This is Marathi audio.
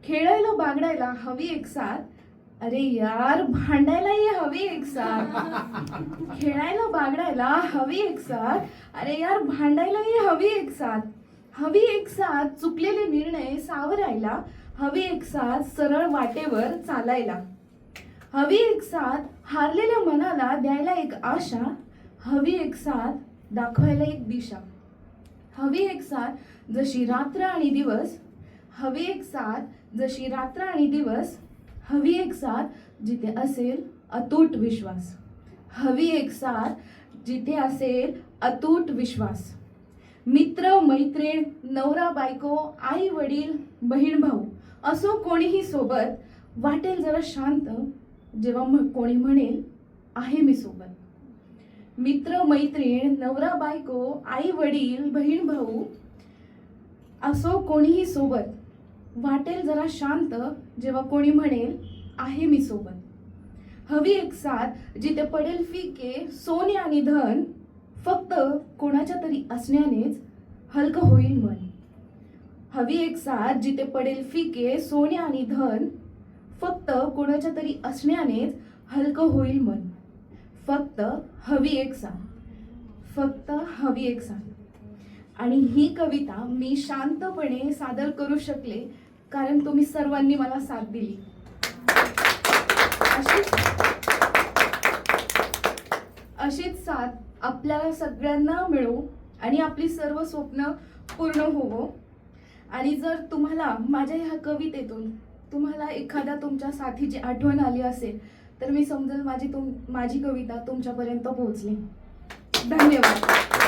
खेळायला बागडायला हवी एक साथ, अरे यार भांडायलाही हवी एक साथ. खेळायला बागडायला हवी एक साथ, अरे यार भांडायलाही हवी एक साथ. हवी एक साथ चुकलेले निर्णय सावरायला, हवी एक साथ सरळ वाटेवर चालायला. हवी एक साथ हारलेल्या मनाला द्यायला एक आशा, हवी एक साथ दाखवायला एक दिशा. हवी एक साथ जशी रात्र आणि दिवस, हवी एक साथ जशी रात्र आणि दिवस. हवी एक साथ जिथे असेल अतूट विश्वास, हवी एक साथ जिथे असेल अतूट विश्वास. मित्र मैत्रीण नवरा बायको आई वडील बहीण भाऊ असो कोणीही सोबत, वाटेल जरा शांत जेव्हा कोणी म्हणेल आहे मी सोबत. मित्र मैत्रीण नवरा बायको आई वडील बहीण भाऊ असो कोणीही सोबत, वाटेल जरा शांत जेव्हा कोणी म्हणेल आहे मी सोबत. हवी एक साथ जिथे पडेल फिके सोने आणि धन, फक्त कोणाच्या तरी असण्यानेच हलकं होईल मन. हवी एक साथ जिथे पडेल फिके सोने आणि धन, फक्त कोणाच्या तरी असण्यानेच हलकं होईल मन. फक्त हवी एक साथ, फक्त हवी एक साथ. आणि ही कविता मी शांतपणे सादर करू शकले कारण तुम्ही सर्वांनी मला साथ दिली. अशीच साथ आपल्याला सगळ्यांना मिळो आणि आपली सर्व स्वप्न पूर्ण होवो. आणि जर तुम्हाला माझ्या ह्या कवितेतून तुम्हाला एखाद्या तुमच्या साथीची आठवण आली असेल तर मी समजेल माझी कविता तुमच्यापर्यंत पोहोचली. धन्यवाद.